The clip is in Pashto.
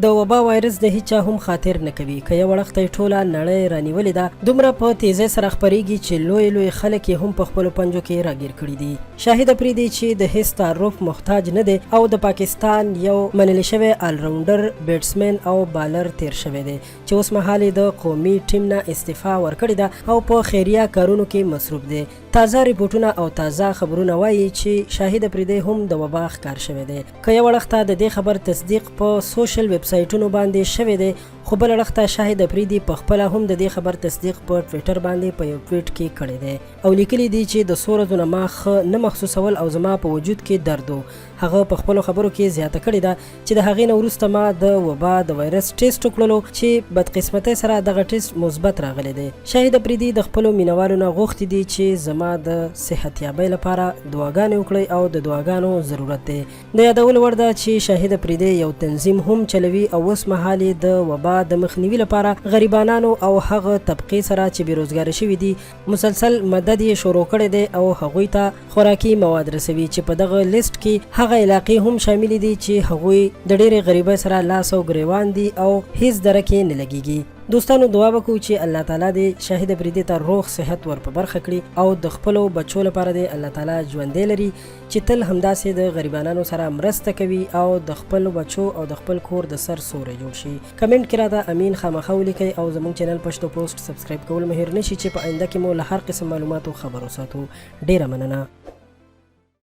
د وبا وایرس د هیچا هم خاطر نه کوي که یو وخت ټوله نړۍ رانیولې ده دومره په تیزۍ سره خپریږي چې لوی خلک هم په خپل پنجو کې راګیر کړي دي شاهد پریدي چې د هیڅ تعارف محتاج نه دی او د پاکستان یو منل شوی آل راونډر بیټسمن او بالر تیر شوی دی چې اوس مهال د قومي ټیم نه استعفا ورکړی ده او په خیریه کارونو کې مصروف دی تازه ریپورتونه او تازه خبرونه وایي چې شاهد پریدي هم د وبا ښکار شوی دی که یو وخت د دې خبر تصدیق په سوشل ویب سایټونو باندې شوی دی خو بل وخت شاهد پریدي په خپل هم د دې خبر تصدیق په ټوئیټر باندې په یو ټویټ کې کړی دی او لیکلی دی چې د سورزونه ماخ نه محسوسول او زما په وجود کې درد هغه په خپل خبرو کې زیاته کړی ده چې د هغې نه وروسته ما د وبا د وایرس ټیسټ وکړلو چې بدقسمتۍ سره دغه ټیسټ مثبت راغلی دی شاهد پریدي د خپلو مینوالو نه غوښتي دي چې زما د صحتیابۍ لپاره دعاګانې وکړئ او د دعاګانو ضرورت دی د یادولو وړ ده چې شاهد پریدي یو تنظیم هم چلوي او اوس مهال د وبا د مخنیوي لپاره غریبانو او هغه طبقې سره چې بیروزګار شوي دي مسلسل مدد یې شروع کړی دی او هغوی ته خوراکي مواد رسوي چې په دغه لیست کې هغه علاقې هم شامل دي چې هغوی د ډېرې غریبۍ سره لاس او ګریوان دي او هیڅ درکې نه لګیږي دوستانو دعا وکړو چې الله تعالی دې شاهد پریدي ته روغ صحت ور په برخه کړي او د خپلو بچو لپاره دې الله تعالی ژوندی لري چې تل همداسې د غریبانو سره مرسته کوي او د خپل بچو او د خپل کور د سر سوری جوړ شي کمنټ کې راته امین خامخا ولیکئ او زموږ چینل پښتو پوسټ سبسکرایب کول مه هیر نشي چې په آینده کې مو له هر قسم معلوماتو خبر وساتو ډیره مننه